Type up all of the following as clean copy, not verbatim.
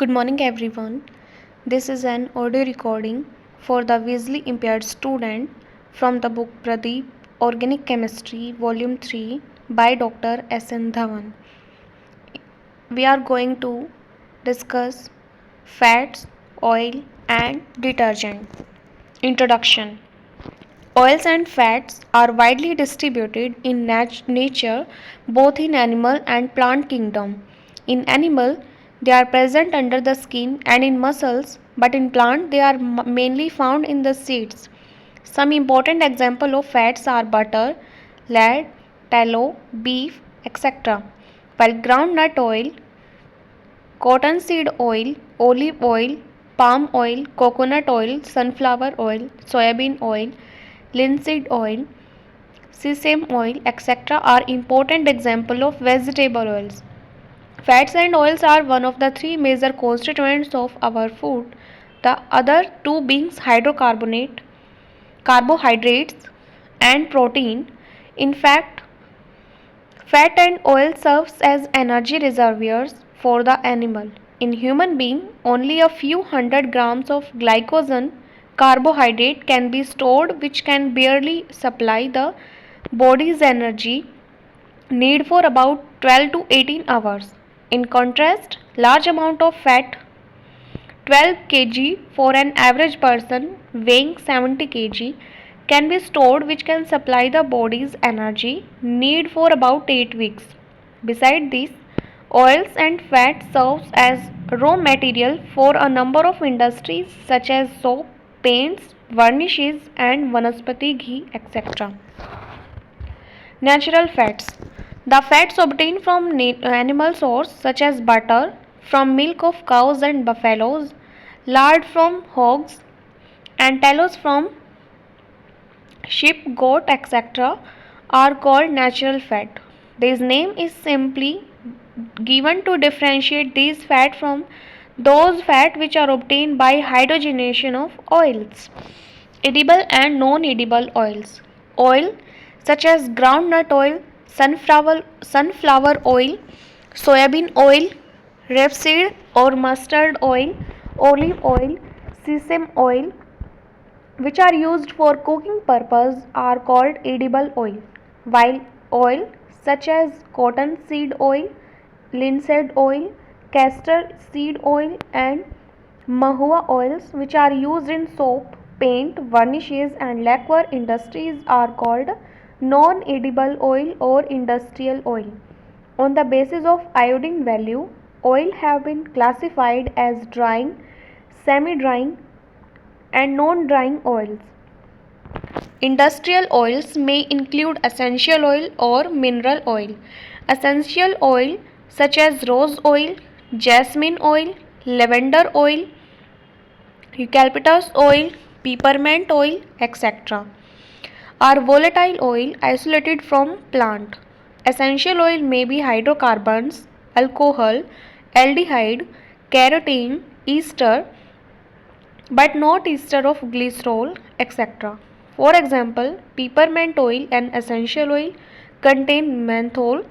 Good morning, everyone. This is an audio recording for the visually impaired student from the book Pradeep Organic Chemistry, Volume 3 by Dr. S.N. Dhawan. We are going to discuss fats, oil, and detergent. Introduction. Oils and fats are widely distributed in nature, both in animal and plant kingdom. In animal, they are present under the skin and in muscles, but in plant they are mainly found in the seeds. Some important examples of fats are butter, lard, tallow, beef, etc. While groundnut oil, cottonseed oil, olive oil, palm oil, coconut oil, sunflower oil, soybean oil, linseed oil, sesame oil, etc. are important examples of vegetable oils. Fats and oils are one of the three major constituents of our food, the other two being carbohydrates, and protein. In fact, fat and oil serves as energy reservoirs for the animal. In human being, only a few hundred grams of glycogen carbohydrate can be stored, which can barely supply the body's energy need for about 12 to 18 hours. In contrast, large amount of fat, 12 kg for an average person weighing 70 kg, can be stored, which can supply the body's energy need for about 8 weeks. Besides this, oils and fats serve as raw material for a number of industries such as soap, paints, varnishes and vanaspati ghee, etc. Natural fats. The fats obtained from animal source such as butter from milk of cows and buffaloes, lard from hogs, and tallow from sheep, goat, etc. are called natural fat. This name is simply given to differentiate these fat from those fat which are obtained by hydrogenation of oils. Edible and non-edible oils. Oil such as groundnut oil, sunflower oil, soybean oil, rapeseed or mustard oil, olive oil, sesame oil, which are used for cooking purpose, are called edible oil, while oil such as cottonseed oil, linseed oil, castor seed oil and mahua oils, which are used in soap, paint, varnishes and lacquer industries, are called non-edible oil or industrial oil. On the basis of iodine value, oil have been classified as drying, semi-drying and non-drying oils. Industrial oils may include essential oil or mineral oil. Essential oil such as rose oil, jasmine oil, lavender oil, eucalyptus oil, peppermint oil, etc. are volatile oil isolated from plant. Essential oil may be hydrocarbons, alcohol, aldehyde, carotene, ester, but not ester of glycerol, etc. For example, peppermint oil and essential oil contain menthol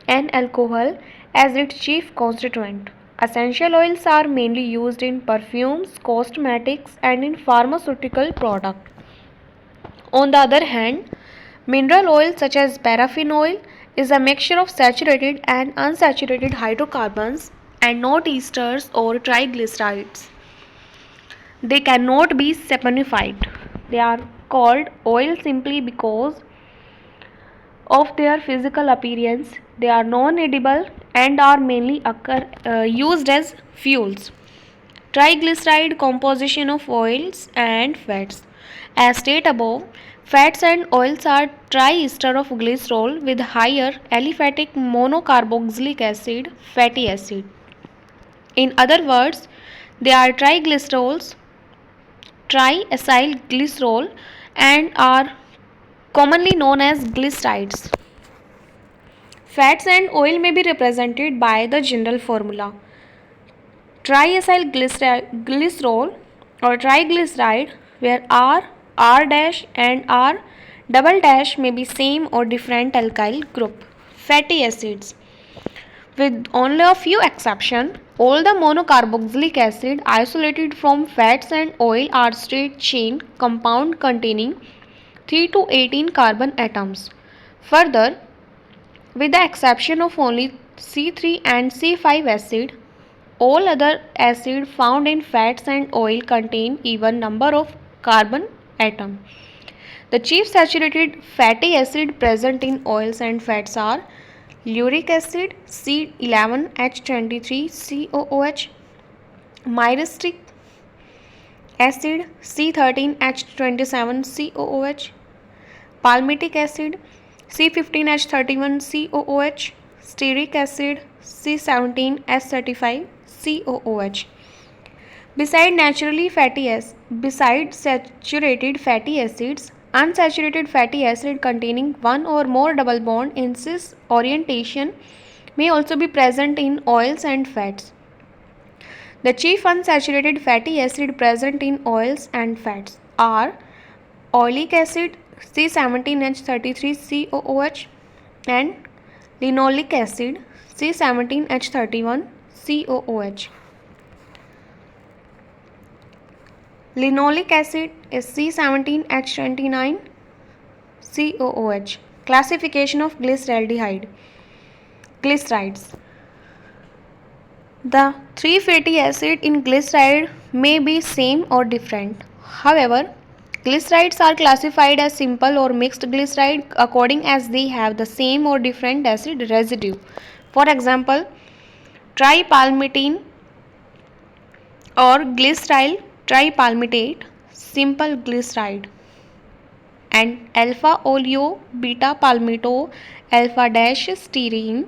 and alcohol as its chief constituent. Essential oils are mainly used in perfumes, cosmetics, and in pharmaceutical products. On the other hand, mineral oil such as paraffin oil is a mixture of saturated and unsaturated hydrocarbons and not esters or triglycerides. They cannot be saponified. They are called oil simply because of their physical appearance. They are non-edible and are mainly used as fuels. Triglyceride composition of oils and fats. As stated above, fats and oils are triester of glycerol with higher aliphatic monocarboxylic acid fatty acid. In other words, they are triglycerols, triacylglycerol, and are commonly known as glycerides. Fats and oil may be represented by the general formula triacylglycerol or triglyceride, where R dash and R double dash may be same or different alkyl group. Fatty acids, with only a few exceptions, All the monocarboxylic acid isolated from fats and oil are straight chain compound containing 3 to 18 carbon atoms. Further, with the exception of only C3 and C5 acid, all other acids found in fats and oil contain even number of carbon atoms. The chief saturated fatty acid present in oils and fats are uric acid C11H23COOH, myristic acid C13H27COOH, palmitic acid C15H31COOH, stearic acid C17H35COOH. Besides saturated fatty acids, unsaturated fatty acid containing one or more double bond in cis orientation may also be present in oils and fats. The chief unsaturated fatty acid present in oils and fats are oleic acid C17H33COOH and linoleic acid C17H31COOH. Linoleic acid is C17H29COOH. Classification of glyceraldehyde. Glycerides. The three fatty acids in glyceride may be same or different. However, glycerides are classified as simple or mixed glyceride according as they have the same or different acid residue. For example, tripalmitin or glyceryl tripalmitate, simple glyceride, and alpha oleo beta palmito alpha dash styrene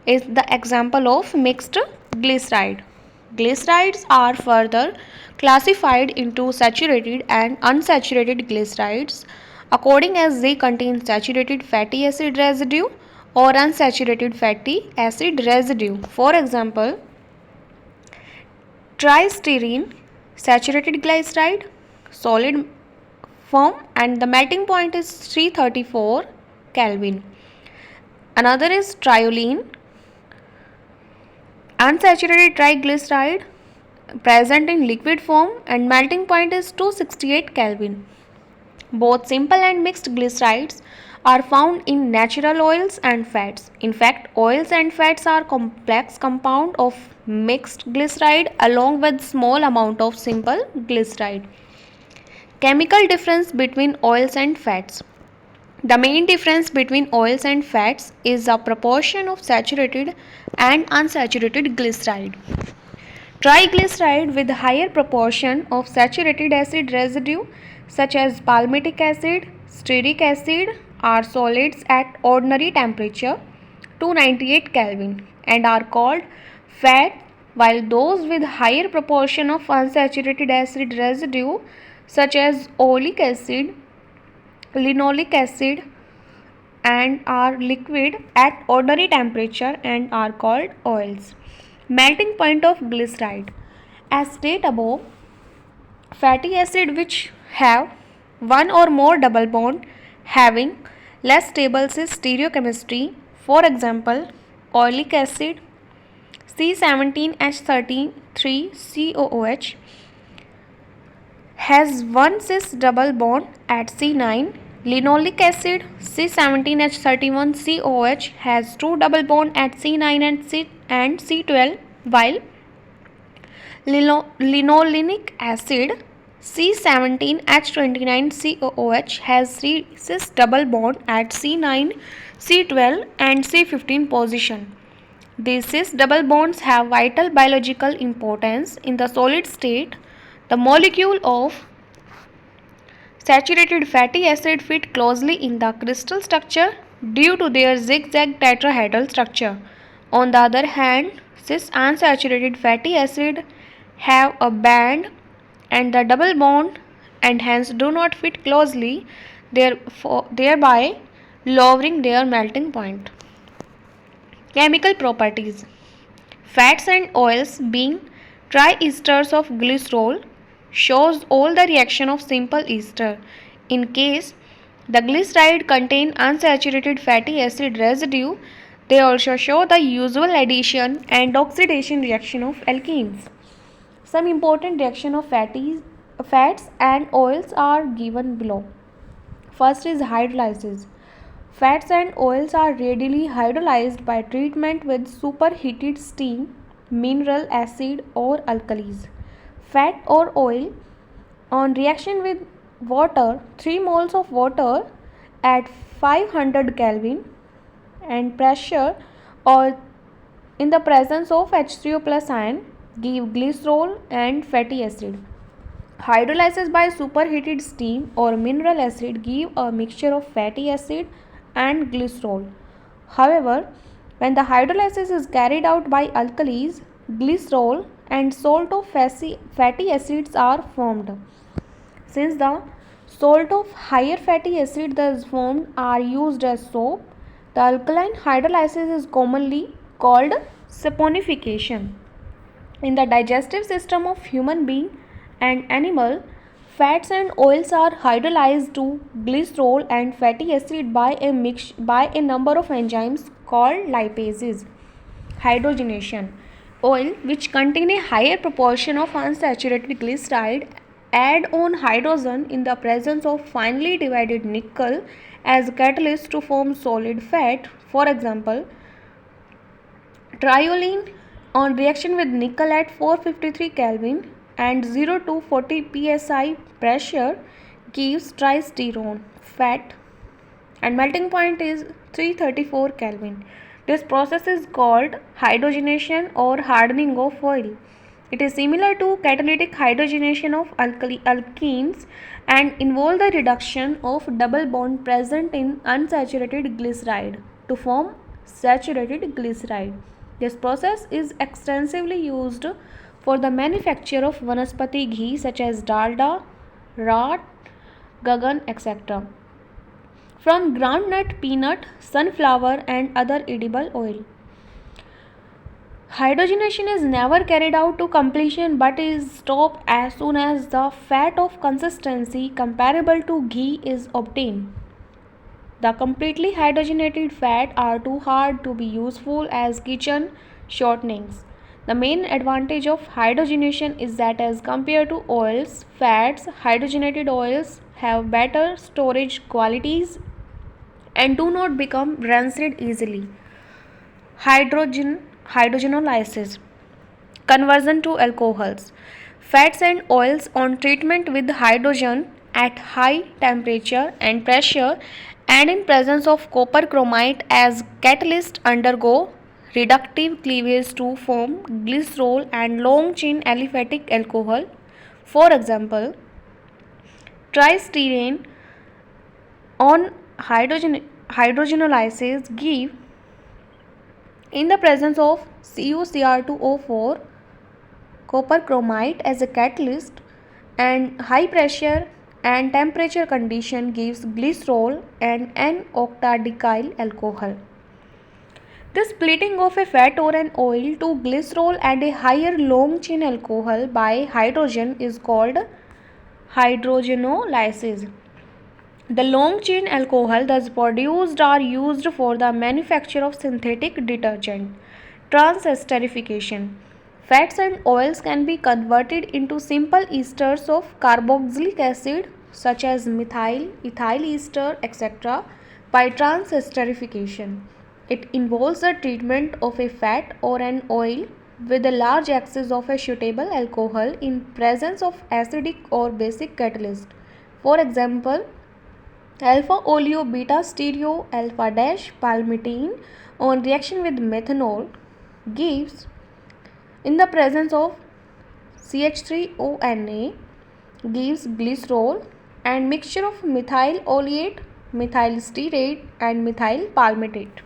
is the example of mixed glyceride. Glycerides are further classified into saturated and unsaturated glycerides according as they contain saturated fatty acid residue or unsaturated fatty acid residue. For example, tristyrene, saturated glyceride, solid form, and the melting point is 334 Kelvin. Another is triolene, unsaturated triglyceride, present in liquid form and melting point is 268 Kelvin. Both simple and mixed glycerides are found in natural oils and fats. In fact, oils and fats are complex compound of mixed glyceride along with small amount of simple glyceride. Chemical difference between oils and fats. The main difference between oils and fats is the proportion of saturated and unsaturated glyceride. Triglyceride with higher proportion of saturated acid residue such as palmitic acid, stearic acid are solids at ordinary temperature 298 Kelvin and are called fat, while those with higher proportion of unsaturated acid residue such as oleic acid, linoleic acid and are liquid at ordinary temperature and are called oils. Melting point of glyceride. As stated above, fatty acid which have one or more double bond having less stable cis stereochemistry, for example, oleic acid C17H33COOH has one cis double bond at C9. Linoleic acid C17H31COOH has two double bond at C9 and C12, while linolenic acid C17H29COOH has three cis double bond at C9, C12 and C15 position. These cis double bonds have vital biological importance in the solid state. The molecule of saturated fatty acid fit closely in the crystal structure due to their zigzag tetrahedral structure. On the other hand, cis unsaturated fatty acid have a band and the double bond and hence do not fit closely, thereby lowering their melting point. Chemical properties. Fats and oils being triesters of glycerol shows all the reaction of simple ester. In case the glyceride contain unsaturated fatty acid residue, They also show the usual addition and oxidation reaction of alkenes. Some important reaction of fats and oils are given below. First is hydrolysis. Fats and oils are readily hydrolyzed by treatment with superheated steam, mineral acid or alkalis. Fat or oil on reaction with water, 3 moles of water at 500 Kelvin and pressure or in the presence of H3O plus ion give glycerol and fatty acid. Hydrolysis by superheated steam or mineral acid give a mixture of fatty acid and glycerol. However, when the hydrolysis is carried out by alkalis, glycerol and salt of fatty acids are formed. Since the salt of higher fatty acid thus formed are used as soap, the alkaline hydrolysis is commonly called saponification. In the digestive system of human being and animal, fats and oils are hydrolyzed to glycerol and fatty acid by a number of enzymes called lipases. Hydrogenation. Oil which contain a higher proportion of unsaturated glyceride add on hydrogen in the presence of finely divided nickel as catalyst to form solid fat. For example, triolene on reaction with nickel at 453 Kelvin and 0 to 40 psi pressure gives tristerone fat and melting point is 334 Kelvin. This process is called hydrogenation or hardening of oil. It is similar to catalytic hydrogenation of alkenes and involve the reduction of double bond present in unsaturated glyceride to form saturated glyceride. This process is extensively used for the manufacture of vanaspati ghee such as dalda, raat, gagan, etc. from groundnut, peanut, sunflower and other edible oil. Hydrogenation is never carried out to completion but is stopped as soon as the fat of consistency comparable to ghee is obtained. The completely hydrogenated fat are too hard to be useful as kitchen shortenings. The main advantage of hydrogenation is that as compared to oils, fats, hydrogenated oils have better storage qualities and do not become rancid easily. Hydrogenolysis. Conversion to alcohols. Fats and oils on treatment with hydrogen at high temperature and pressure and in presence of copper chromite as catalyst undergo reductive cleavage to form glycerol and long chain aliphatic alcohol. For example, tristerane on hydrogenolysis give in the presence of CuCr2O4 copper chromite as a catalyst and high pressure and temperature condition gives glycerol and N-octadecyl alcohol. The splitting of a fat or an oil to glycerol and a higher long chain alcohol by hydrogen is called hydrogenolysis. The long chain alcohol thus produced are used for the manufacture of synthetic detergent. Transesterification. Fats and oils can be converted into simple esters of carboxylic acid such as methyl, ethyl ester, etc. by transesterification. It involves the treatment of a fat or an oil with a large excess of a suitable alcohol in presence of acidic or basic catalyst. For example, alpha oleo beta stereo alpha dash palmitate on reaction with methanol gives in the presence of CH3ONA gives glycerol and mixture of methyl oleate, methyl stearate and methyl palmitate.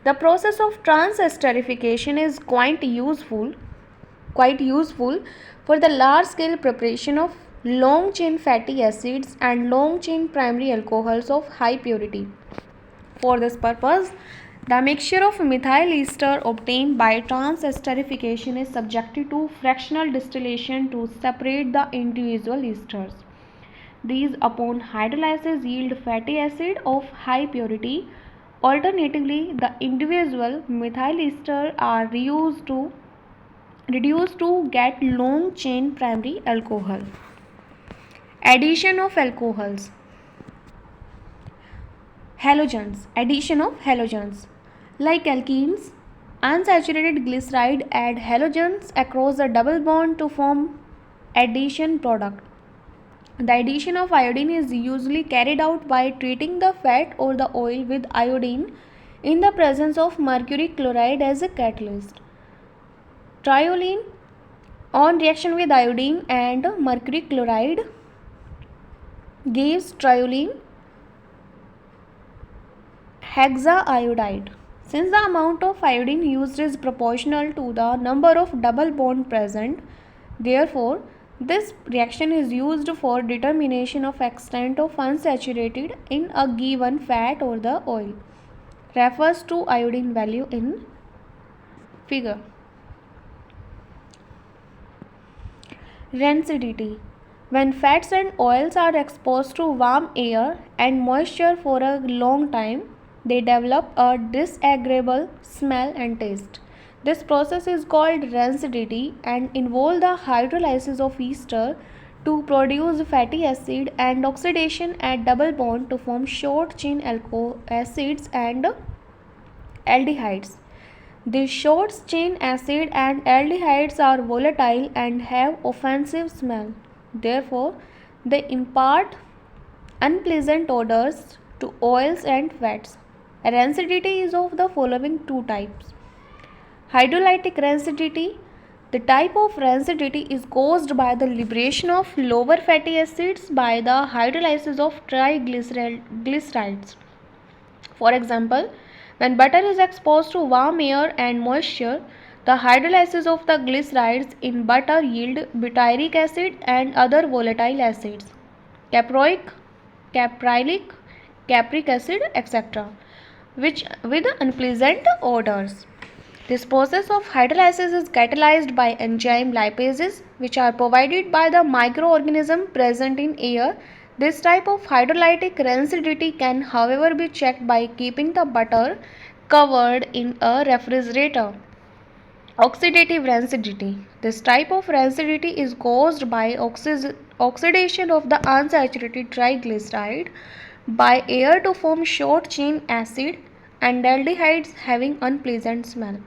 The process of transesterification is quite useful for the large scale preparation of long chain fatty acids and long chain primary alcohols of high purity. For this purpose, the mixture of methyl ester obtained by transesterification is subjected to fractional distillation to separate the individual esters. These upon hydrolysis yield fatty acid of high purity Alternatively, the individual methyl ester are reduced to get long chain primary alcohol. Addition of alcohols. Halogens. Addition of halogens. Like alkenes, unsaturated glyceride add halogens across the double bond to form addition product. The addition of iodine is usually carried out by treating the fat or the oil with iodine in the presence of mercury chloride as a catalyst. Triolene on reaction with iodine and mercury chloride gives triolene hexaiodide. Since the amount of iodine used is proportional to the number of double bond present, therefore this reaction is used for determination of extent of unsaturated in a given fat or the oil. Refers to iodine value in figure. Rancidity. When fats and oils are exposed to warm air and moisture for a long time, they develop a disagreeable smell and taste. This process is called rancidity and involves the hydrolysis of ester to produce fatty acid and oxidation at double bond to form short chain acids and aldehydes. These short chain acid and aldehydes are volatile and have offensive smell. Therefore, they impart unpleasant odors to oils and fats. Rancidity is of the following two types. Hydrolytic rancidity. The type of rancidity is caused by the liberation of lower fatty acids by the hydrolysis of triglycerides. For example, when butter is exposed to warm air and moisture, the hydrolysis of the glycerides in butter yield butyric acid and other volatile acids, caproic, caprylic, capric acid, etc., which with unpleasant odors. This process of hydrolysis is catalyzed by enzyme lipases, which are provided by the microorganism present in air. This type of hydrolytic rancidity can, however, be checked by keeping the butter covered in a refrigerator. Oxidative rancidity. This type of rancidity is caused by oxidation of the unsaturated triglyceride by air to form short chain acid and aldehydes having unpleasant smell.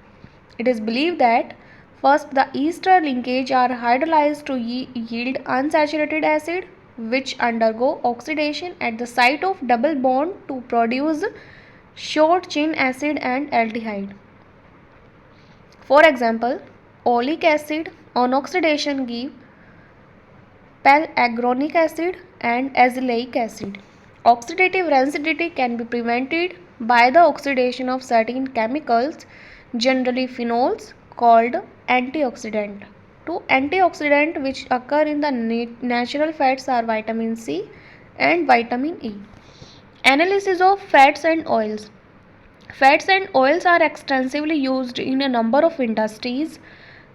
It is believed that first the ester linkage are hydrolyzed to yield unsaturated acid, which undergo oxidation at the site of double bond to produce short chain acid and aldehyde. For example, oleic acid on oxidation give palagonic acid and azelaic acid. Oxidative rancidity can be prevented by the oxidation of certain chemicals, generally phenols, called antioxidant. Two antioxidants which occur in the natural fats are vitamin C and vitamin E. Analysis of fats and oils. Fats and oils are extensively used in a number of industries.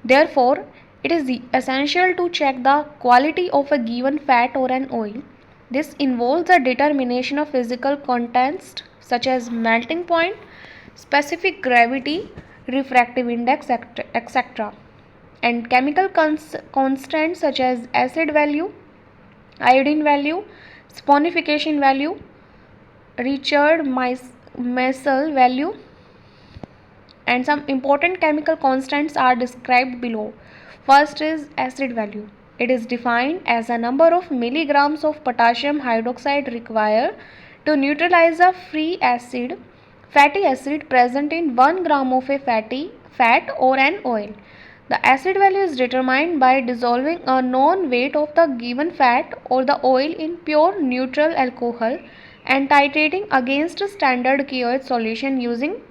Therefore, it is essential to check the quality of a given fat or an oil. This involves the determination of physical contents such as melting point, specific gravity, refractive index, etc., and chemical constants such as acid value, iodine value, saponification value, Richard Meisel value, and some important chemical constants are described below. First is acid value. It is defined as a number of milligrams of potassium hydroxide required to neutralize a free fatty acid present in 1 gram of a fat or an oil. The acid value is determined by dissolving a known weight of the given fat or the oil in pure neutral alcohol and titrating against a standard KOH solution using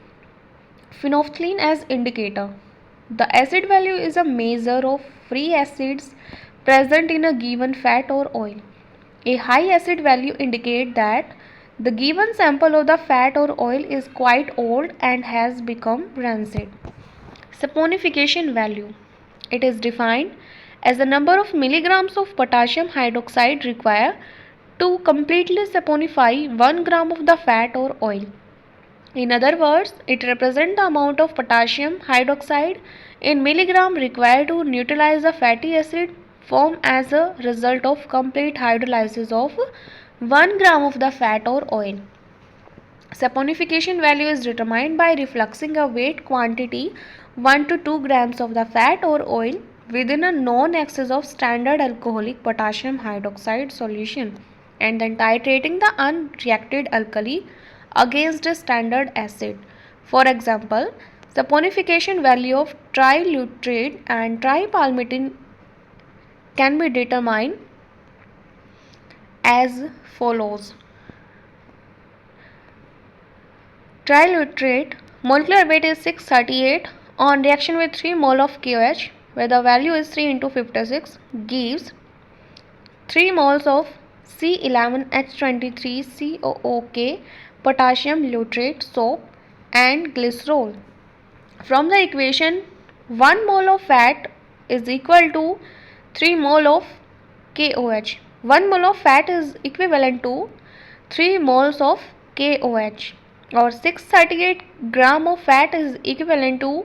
phenolphthalein as indicator. The acid value is a measure of free acids present in a given fat or oil. A high acid value indicates that the given sample of the fat or oil is quite old and has become rancid. Saponification value. It is defined as the number of milligrams of potassium hydroxide required to completely saponify 1 gram of the fat or oil. In other words, it represents the amount of potassium hydroxide in milligram required to neutralize the fatty acid formed as a result of complete hydrolysis of 1 gram of the fat or oil. Saponification value is determined by refluxing a weight quantity 1 to 2 grams of the fat or oil within a known excess of standard alcoholic potassium hydroxide solution and then titrating the unreacted alkali against a standard acid. For example, saponification value of trileutrate and tripalmitin can be determined as follows. Trileutrate molecular weight is 638 on reaction with 3 mole of KOH where the value is 3 into 56 gives 3 moles of C11H23COOK potassium leutrate soap and glycerol. From the equation 1 mole of fat is equal to 3 mole of KOH. 1 mole of fat is equivalent to 3 moles of KOH or 638 gram of fat is equivalent to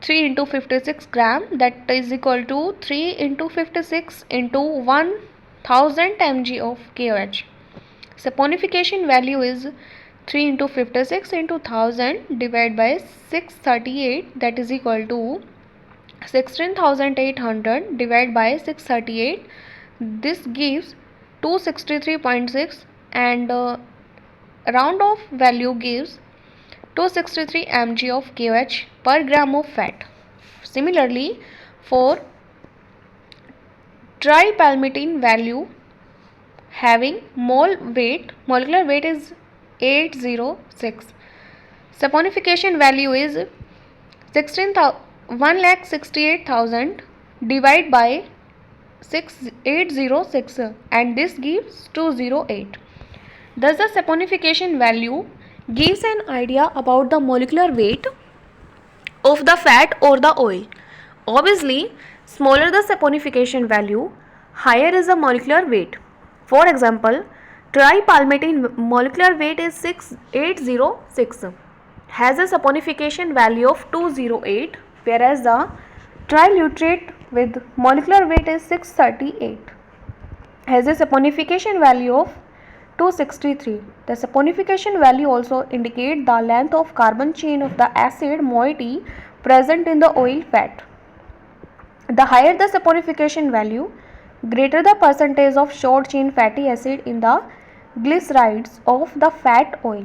3 into 56 gram, that is equal to 3 into 56 into 1000 mg of KOH. Saponification value is 3 into 56 into 1000 divided by 638, that is equal to 16,800 divided by 638. This gives 263.6 and round off value gives 263 mg of KOH per gram of fat. Similarly, for tripalmitin value having molecular weight is 806. Saponification value is 1,68,000 divided by 806 and this gives 208. Thus the saponification value gives an idea about the molecular weight of the fat or the oil. Obviously, smaller the saponification value, higher is the molecular weight. For example, tripalmitin molecular weight is 806 has a saponification value of 208, whereas the trileutrate with molecular weight is 638 has a saponification value of 263. The saponification value also indicates the length of carbon chain of the acid moiety present in the oil fat. The higher the saponification value, greater the percentage of short chain fatty acid in the glycerides of the fat oil.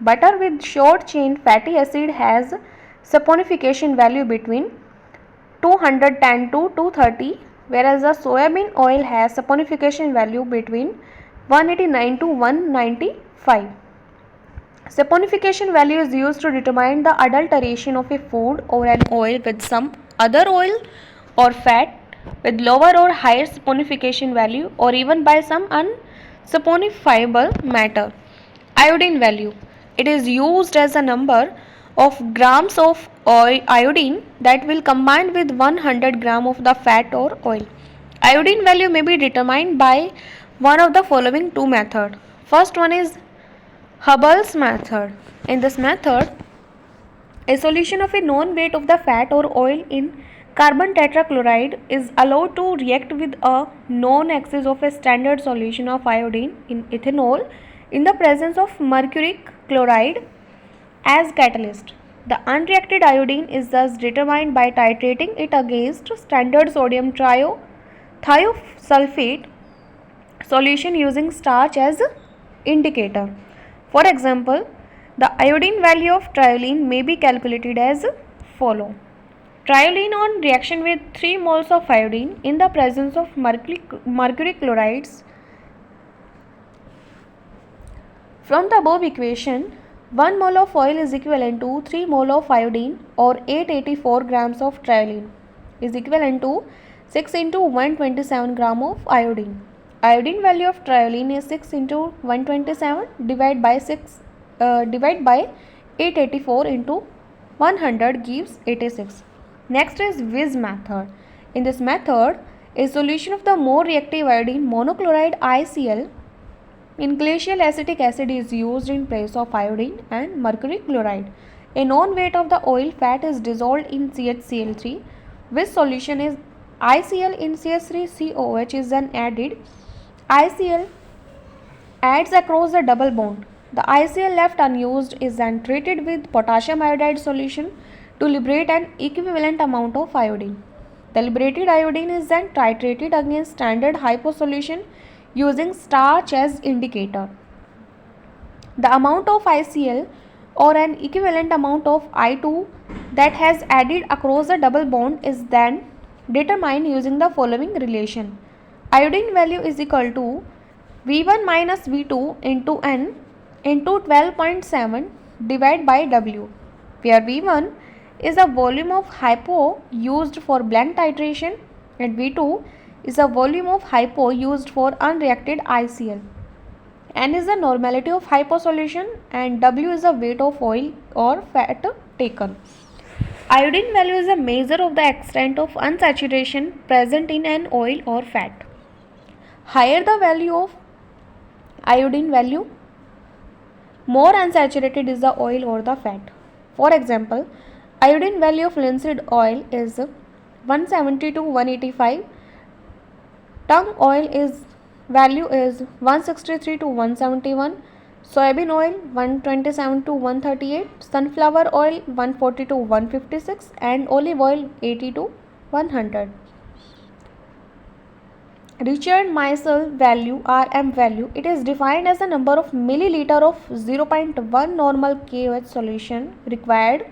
Butter with short chain fatty acid has saponification value between 210 to 230, whereas the soybean oil has saponification value between 189 to 195. Saponification value is used to determine the adulteration of a food or an oil with some other oil or fat with lower or higher saponification value or even by some unsaponifiable matter. Iodine value. It is used as a number of grams of iodine that will combine with 100 gram of the fat or oil. Iodine value may be determined by one of the following two methods. First one is Hubble's method. In this method, a solution of a known weight of the fat or oil in carbon tetrachloride is allowed to react with a known excess of a standard solution of iodine in ethanol in the presence of mercuric chloride as catalyst. The unreacted iodine is thus determined by titrating it against standard sodium thiosulfate solution using starch as indicator. For example, the iodine value of triolene may be calculated as follow. Triolene on reaction with 3 moles of iodine in the presence of mercury chlorides. From the above equation, 1 mole of oil is equivalent to 3 mole of iodine or 884 grams of triolene is equivalent to 6 into 127 gram of iodine. Iodine value of triolene is 6 into 127 divided by 884 into 100 gives 86. Next is Wiz method. In this method, a solution of the more reactive iodine monochloride ICl In glacial, acetic acid is used in place of iodine and mercury chloride. A known weight of the oil fat is dissolved in CHCl3, which solution is ICl in CH3COH is then added. ICl adds across the double bond. The ICl left unused is then treated with potassium iodide solution to liberate an equivalent amount of iodine. The liberated iodine is then titrated against standard hypo solution using starch as indicator. The amount of ICl or an equivalent amount of I2 that has added across the double bond is then determined using the following relation. Iodine value is equal to V1 minus V2 into N into 12.7 divided by W, where V1 is the volume of hypo used for blank titration and V2 is the volume of hypo used for unreacted ICl. N is the normality of hypo solution and W is the weight of oil or fat taken. Iodine value is a measure of the extent of unsaturation present in an oil or fat. Higher the value of iodine value, more unsaturated is the oil or the fat. For example, iodine value of linseed oil is 170 to 185. Tung oil is value is 163 to 171. Soybean oil 127 to 138. Sunflower oil 140 to 156 and olive oil 80 to 100. Richard Meisel value RM value, it is defined as the number of milliliter of 0.1 normal KOH solution required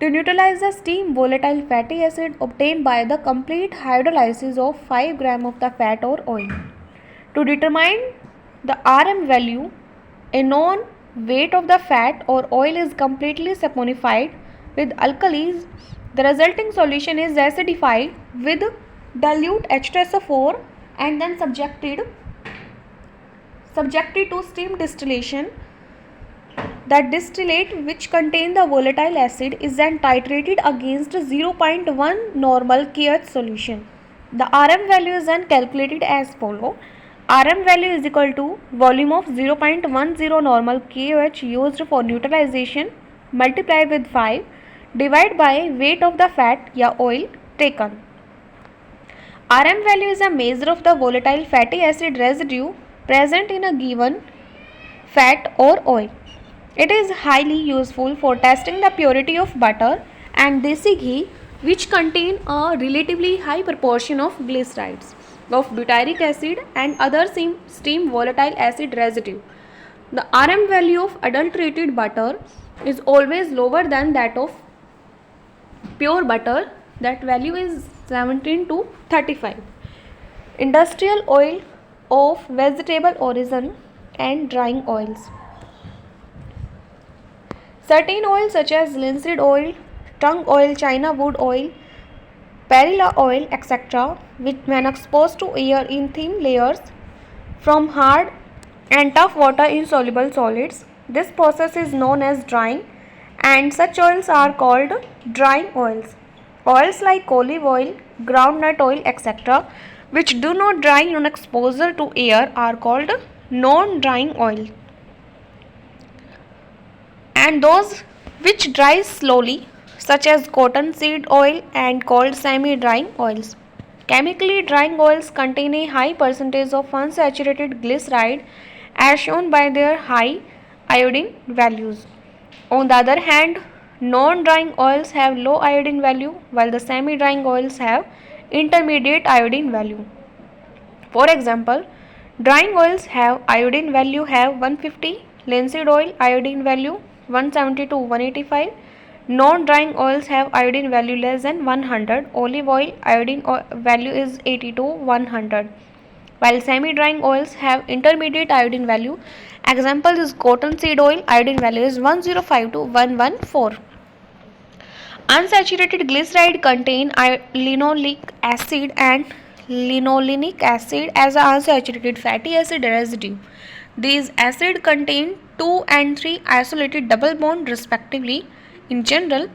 to neutralize the steam volatile fatty acid obtained by the complete hydrolysis of 5 gram of the fat or oil. To determine the RM value, a known weight of the fat or oil is completely saponified with alkalis. The resulting solution is acidified with dilute H2SO4 and then subjected to steam distillation. That distillate which contain the volatile acid is then titrated against 0.1 normal KOH solution. The RM value is then calculated as follow. RM value is equal to volume of 0.10 normal KOH used for neutralization multiplied with 5 divided by weight of the fat या oil taken. RM value is a measure of the volatile fatty acid residue present in a given fat or oil. It is highly useful for testing the purity of butter and desi ghee, which contain a relatively high proportion of glycerides, of butyric acid and other steam volatile acid residue. The RM value of adulterated butter is always lower than that of pure butter. That value is 17 to 35. Industrial oil of vegetable origin and drying oils. Certain oils such as linseed oil, tung oil, china wood oil, perilla oil, etc., which when exposed to air in thin layers from hard and tough water insoluble solids, this process is known as drying, and such oils are called drying oils. Oils like olive oil, groundnut oil, etc., which do not dry on exposure to air are called non-drying oil. And those which dry slowly, such as cottonseed oil and called semi-drying oils. Chemically drying oils contain a high percentage of unsaturated glyceride as shown by their high iodine values. On the other hand, non-drying oils have low iodine value while the semi-drying oils have intermediate iodine value. For example, drying oils have iodine value have 150, linseed oil iodine value 170 to 185, non-drying oils have iodine value less than 100, olive oil iodine value is 80 to 100, while semi-drying oils have intermediate iodine value. Example is cottonseed oil, iodine value is 105 to 114. Unsaturated glyceride contain linoleic acid and linolenic acid as an unsaturated fatty acid residue. These acids contain 2 and 3 isolated double bond respectively. In general,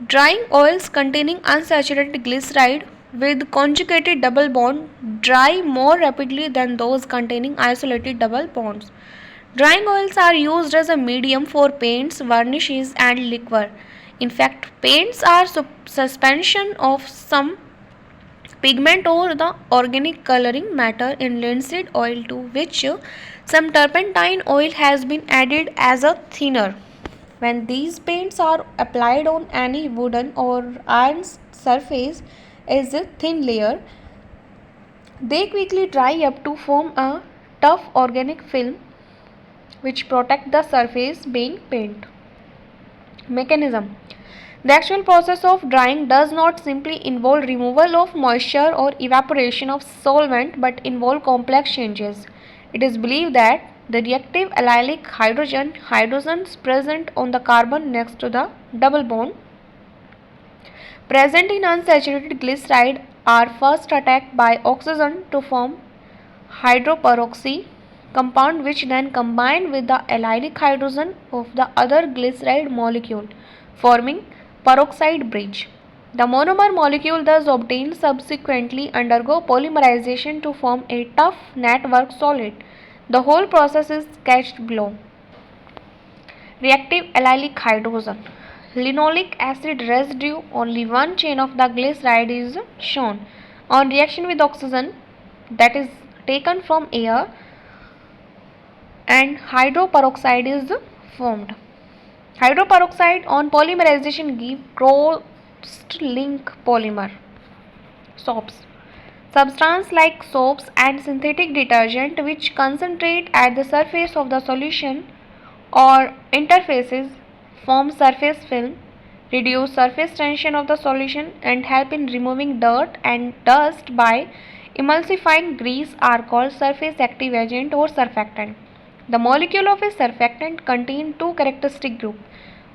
drying oils containing unsaturated glyceride with conjugated double bond dry more rapidly than those containing isolated double bonds. Drying oils are used as a medium for paints, varnishes, and liquor. In fact, paints are suspension of some pigment or the organic coloring matter in linseed oil to which some turpentine oil has been added as a thinner. When these paints are applied on any wooden or iron surface as a thin layer, they quickly dry up to form a tough organic film which protect the surface being paint. Mechanism. The actual process of drying does not simply involve removal of moisture or evaporation of solvent but involve complex changes. It is believed that the reactive allylic hydrogens present on the carbon next to the double bond present in unsaturated glyceride are first attacked by oxygen to form hydroperoxy compound which then combine with the allylic hydrogen of the other glyceride molecule forming peroxide bridge. The monomer molecule thus obtained subsequently undergo polymerization to form a tough network solid. The whole process is sketched below. Reactive allylic hydrogen. Linoleic acid residue, only one chain of the glyceride is shown. On reaction with oxygen, that is taken from air, and hydroperoxide is formed. Hydroperoxide on polymerization give cross-link polymer. Soaps. Substance like soaps and synthetic detergent which concentrate at the surface of the solution or interfaces form surface film, reduce surface tension of the solution and help in removing dirt and dust by emulsifying grease are called surface active agent or surfactant. The molecule of a surfactant contain two characteristic groups,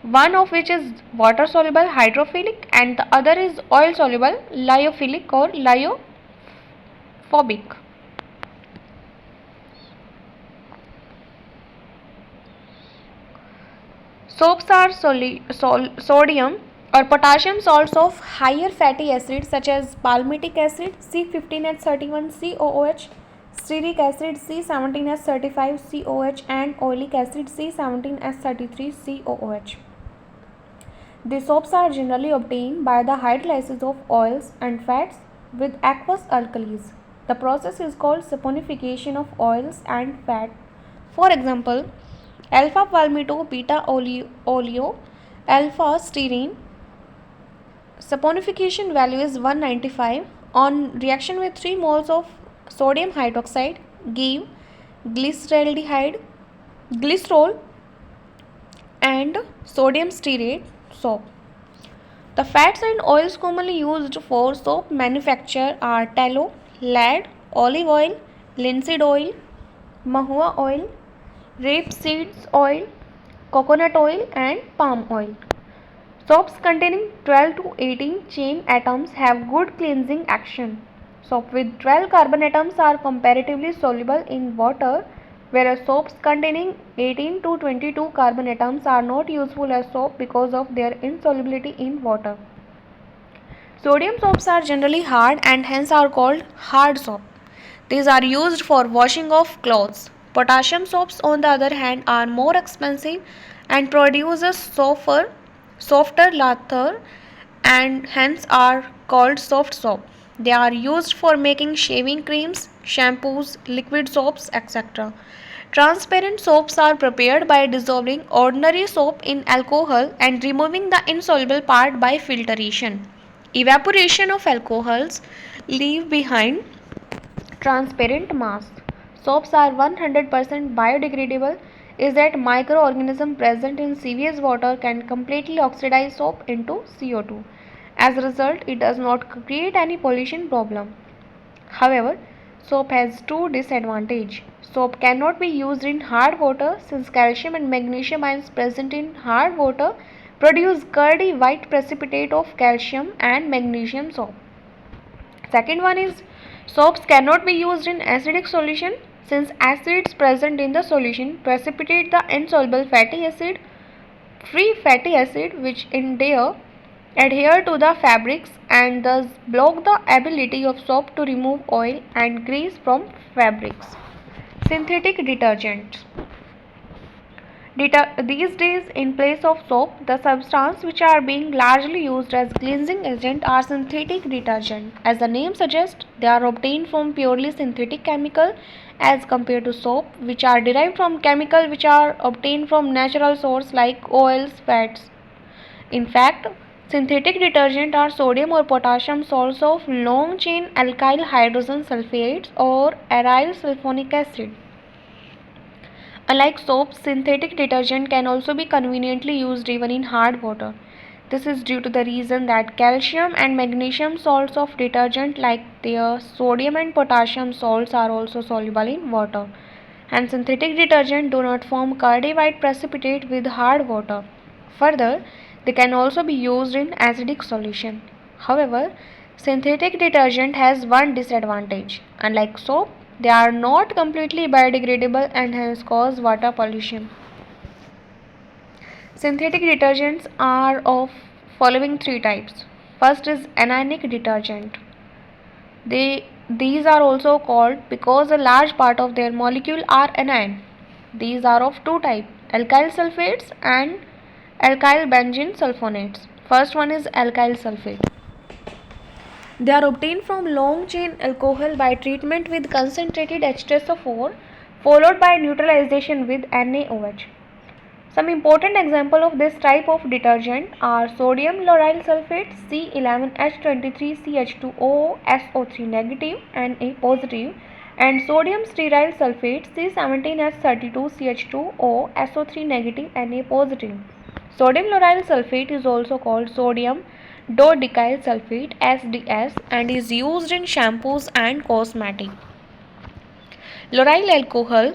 one of which is water soluble hydrophilic and the other is oil soluble lyophilic or lyophobic. Soaps are sodium or potassium salts of higher fatty acids such as palmitic acid C15H31COOH, stearic acid C17H35COH and oleic acid C17H33COOH. These soaps are generally obtained by the hydrolysis of oils and fats with aqueous alkalis. The process is called saponification of oils and fat. For example, alpha palmito, beta oleo, alpha styrene. Saponification value is 195. On reaction with 3 moles of sodium hydroxide give glyceraldehyde, glycerol and sodium stearate soap. The fats and oils commonly used for soap manufacture are tallow, lard, olive oil, linseed oil, mahua oil, rapeseed oil, coconut oil and palm oil. Soaps containing 12 to 18 chain atoms have good cleansing action. Soap with 12 carbon atoms are comparatively soluble in water, whereas soaps containing 18 to 22 carbon atoms are not useful as soap because of their insolubility in water. Sodium soaps are generally hard and hence are called hard soap. These are used for washing of clothes. Potassium soaps on the other hand are more expensive and produce a softer lather and hence are called soft soap. They are used for making shaving creams, shampoos, liquid soaps, etc. Transparent soaps are prepared by dissolving ordinary soap in alcohol and removing the insoluble part by filtration. Evaporation of alcohols leave behind transparent mass. Soaps are 100% biodegradable is that microorganisms present in sewage water can completely oxidize soap into CO2. As a result, it does not create any pollution problem. However, soap has two disadvantages. Soap cannot be used in hard water since calcium and magnesium ions present in hard water produce curdy white precipitate of calcium and magnesium soap. Second one is soaps cannot be used in acidic solution since acids present in the solution precipitate the insoluble fatty acid, free fatty acid which in their adhere to the fabrics and thus block the ability of soap to remove oil and grease from fabrics. Synthetic detergents. These days, in place of soap, the substances which are being largely used as cleansing agent are synthetic detergent. As the name suggests, they are obtained from purely synthetic chemical as compared to soap, which are derived from chemical which are obtained from natural source like oils, fats. In fact, synthetic detergent are sodium or potassium salts of long chain alkyl hydrogen sulfates or aryl sulfonic acid. Unlike soap, synthetic detergent can also be conveniently used even in hard water. This is due to the reason that calcium and magnesium salts of detergent like their sodium and potassium salts are also soluble in water. And synthetic detergent do not form curdy white precipitate with hard water. Further, they can also be used in acidic solution. However, synthetic detergent has one disadvantage. Unlike soap, they are not completely biodegradable and hence cause water pollution. Synthetic detergents are of following three types. First is anionic detergent. These are also called because a large part of their molecule are anion. These are of two types, alkyl sulfates and alkyl benzene sulfonates. First one is alkyl sulfate. They are obtained from long chain alcohol by treatment with concentrated H2SO4 followed by neutralization with NaOH. Some important examples of this type of detergent are sodium lauryl sulfate C11H23CH2O SO3 negative Na positive and sodium stearyl sulfate C17H32CH2O SO3 negative Na positive. Sodium lauryl sulfate is also called sodium dodecyl sulfate SDS and is used in shampoos and cosmetics. Lauryl alcohol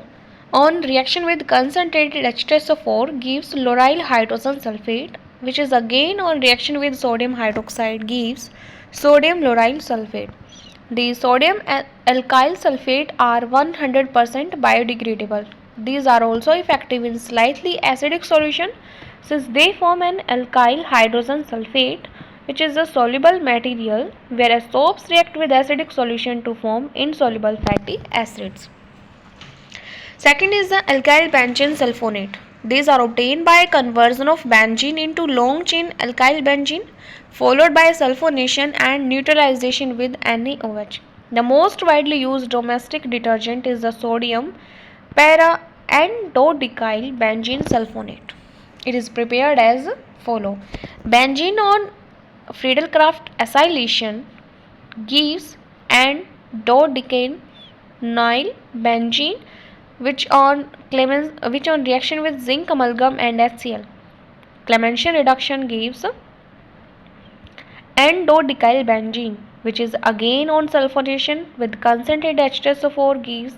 on reaction with concentrated H2SO4 gives lauryl hydrogen sulfate, which is again on reaction with sodium hydroxide gives sodium lauryl sulfate. The sodium alkyl sulfate are 100% biodegradable. These are also effective in slightly acidic solution since they form an alkyl hydrogen sulfate, which is a soluble material, whereas soaps react with acidic solution to form insoluble fatty acids. Second is the alkyl benzene sulfonate. These are obtained by conversion of benzene into long chain alkyl benzene followed by sulfonation and neutralization with NaOH. The most widely used domestic detergent is the sodium para and dodecyl benzene sulfonate. It is prepared as follow. Benzene on Friedel-Crafts acylation gives and dodecyl benzene which on reaction with zinc amalgam and HCl. Clemention reduction gives N-dodecyl benzene, which is again on sulfonation with concentrated H2SO4 gives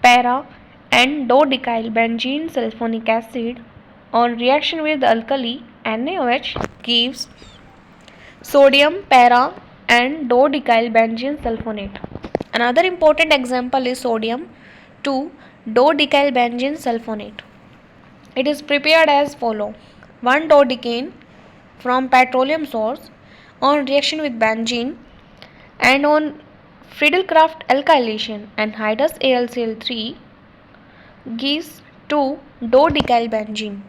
para N-dodecyl benzene sulfonic acid. On reaction with alkali NaOH gives sodium para N-dodecyl benzene sulfonate. Another important example is sodium 2-dodecyl benzene sulfonate. It is prepared as follow. 1 dodecane from petroleum source on reaction with benzene and on Friedel-Crafts alkylation anhydrous AlCl3 gives 2-dodecyl benzene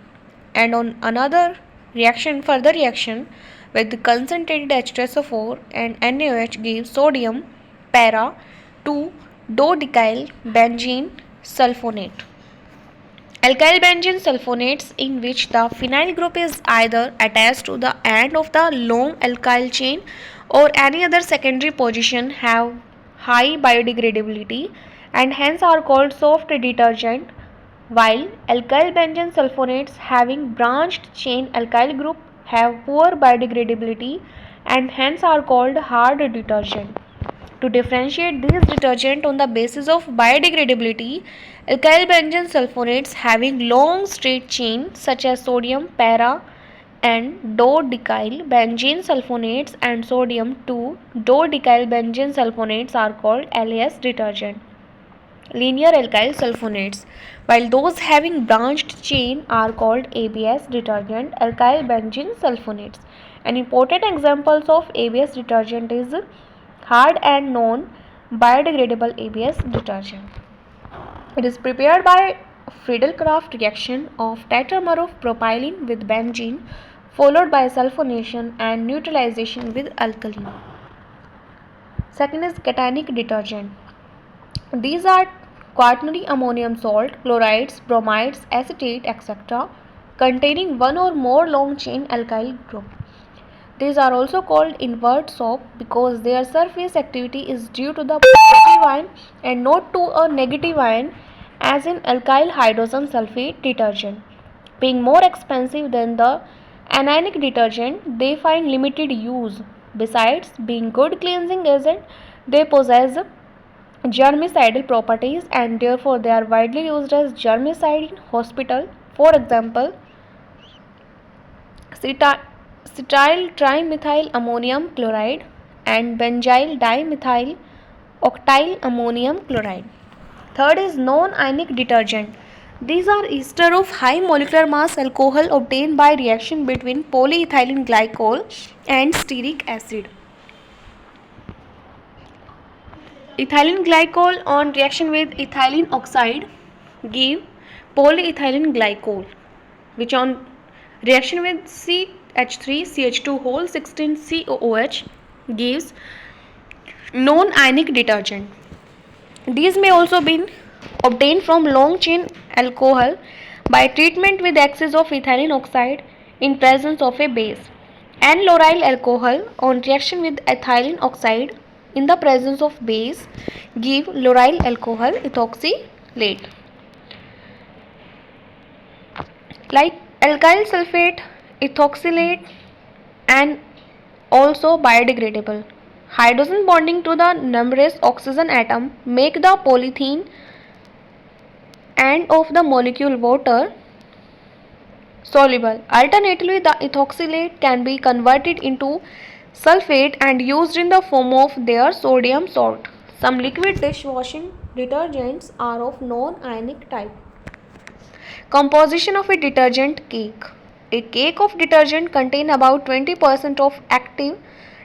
and on another further reaction with concentrated H2SO4 and NaOH gives sodium para 2-dodecyl benzene sulfonate. Alkyl benzene sulfonates in which the phenyl group is either attached to the end of the long alkyl chain or any other secondary position have high biodegradability and hence are called soft detergent, while alkyl benzene sulfonates having branched chain alkyl group have poor biodegradability and hence are called hard detergent. To differentiate these detergents on the basis of biodegradability, alkyl benzene sulfonates having long straight chain such as sodium para and dodecyl benzene sulfonates and sodium 2-dodecyl benzene sulfonates are called LAS detergent. Linear alkyl sulfonates, while those having branched chain are called ABS detergent, alkyl benzene sulfonates. An important examples of ABS detergent is hard and non-biodegradable ABS detergent. It is prepared by Friedel-Crafts reaction of tetramer of propylene with benzene followed by sulfonation and neutralization with alkaline. Second is cationic detergent. These are quaternary ammonium salt, chlorides, bromides, acetate, etc. containing one or more long chain alkyl group. These are also called invert soap because their surface activity is due to the positive ion and not to a negative ion as in alkyl hydrogen sulfate detergent. Being more expensive than the anionic detergent, they find limited use. Besides being good cleansing agent, they possess germicidal properties and therefore they are widely used as germicide in hospital. For example, cetyl trimethyl ammonium chloride and benzyl dimethyl octyl ammonium chloride. Third is non-ionic detergent. These are ester of high molecular mass alcohol obtained by reaction between polyethylene glycol and stearic acid. Ethylene glycol on reaction with ethylene oxide give polyethylene glycol, which on reaction with CH3CH2 whole 16 COOH gives non-ionic detergent. These may also be obtained from long chain alcohol by treatment with excess of ethylene oxide in presence of a base. N-lauryl alcohol on reaction with ethylene oxide in the presence of base give lauryl alcohol ethoxylate. Like alkyl sulfate, ethoxylate and also biodegradable. Hydrogen bonding to the numerous oxygen atom make the polythene end of the molecule water soluble. Alternatively, the ethoxylate can be converted into sulfate and used in the form of their sodium salt. Some liquid dishwashing detergents are of non-ionic type. Composition of a detergent cake. A cake of detergent contains about 20% of active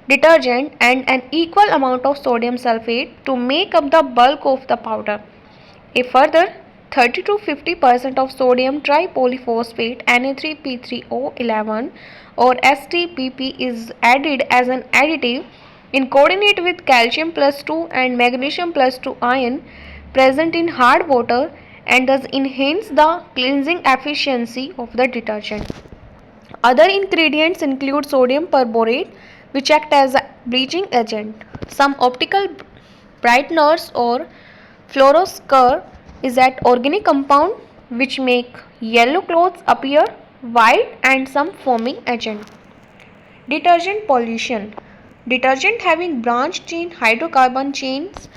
detergent and an equal amount of sodium sulfate to make up the bulk of the powder. A further 30 to 50% of sodium tripolyphosphate Na3P3O11 or STPP is added as an additive in coordinate with calcium plus 2 and magnesium plus 2 ion present in hard water and thus enhance the cleansing efficiency of the detergent. Other ingredients include sodium perborate, which act as a bleaching agent. Some optical brighteners or fluoroscur is that organic compound which make yellow clothes appear white and some foaming agent. Detergent pollution. Detergent having branched chain hydrocarbon chains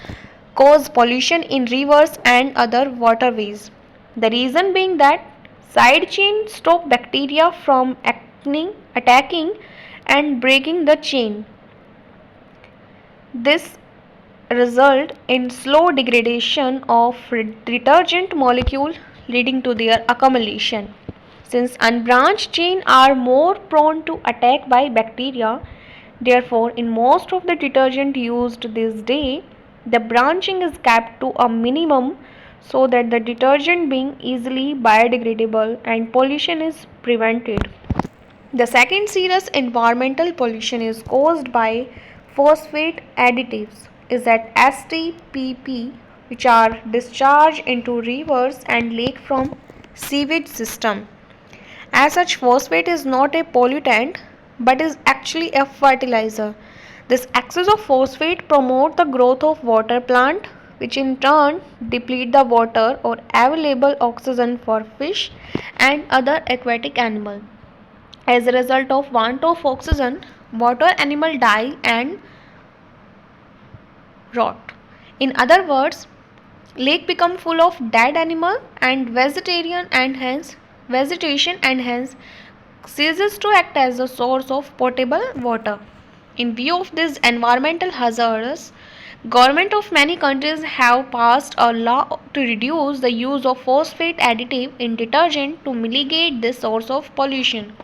cause pollution in rivers and other waterways. The reason being that side chains stop bacteria from attacking and breaking the chain. This result in slow degradation of detergent molecule leading to their accumulation. Since unbranched chain are more prone to attack by bacteria, therefore in most of the detergent used this day, the branching is kept to a minimum so that the detergent being easily biodegradable and pollution is prevented. The second serious environmental pollution is caused by phosphate additives is that STPP, which are discharged into rivers and lake from sewage system. As such, phosphate is not a pollutant but is actually a fertilizer. This excess of phosphate promotes the growth of water plant, which in turn deplete the water or available oxygen for fish and other aquatic animals. As a result of want of oxygen, water animal die and rot. In other words, lake become full of dead animal and vegetation and hence ceases to act as a source of potable water. In view of these environmental hazards, government of many countries have passed a law to reduce the use of phosphate additive in detergent to mitigate this source of pollution.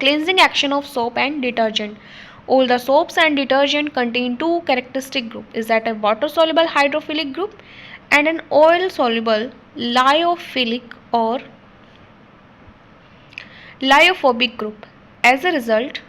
Cleansing action of soap and detergent. All the soaps and detergent contain two characteristic group, is that a water soluble hydrophilic group and an oil soluble lyophobic group. As a result,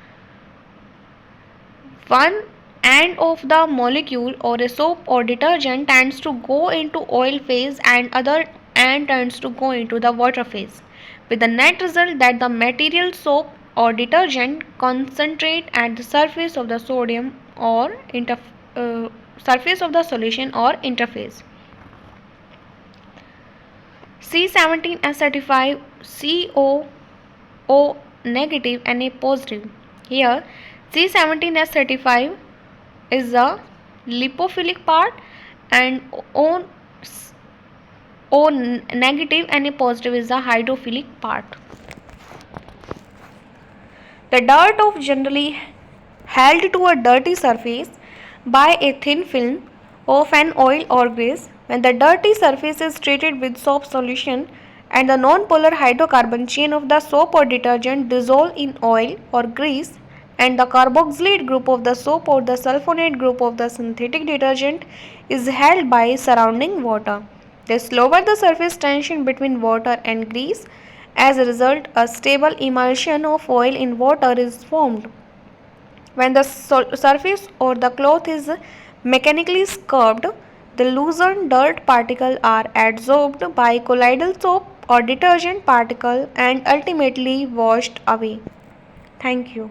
one end of the molecule or a soap or detergent tends to go into oil phase and other end tends to go into the water phase, with the net result that the material soap or detergent concentrate at the surface of the sodium or surface of the solution or interface. C17S35 COO negative and A positive. Here C17S35 is the lipophilic part and O negative and A positive is the hydrophilic part. The dirt of generally held to a dirty surface by a thin film of an oil or grease. When the dirty surface is treated with soap solution and the non-polar hydrocarbon chain of the soap or detergent dissolve in oil or grease and the carboxylate group of the soap or the sulfonate group of the synthetic detergent is held by surrounding water. This lowers the surface tension between water and grease. As a result, a stable emulsion of oil in water is formed. When the surface or the cloth is mechanically scrubbed, the loosened dirt particles are adsorbed by colloidal soap or detergent particle and ultimately washed away. Thank you.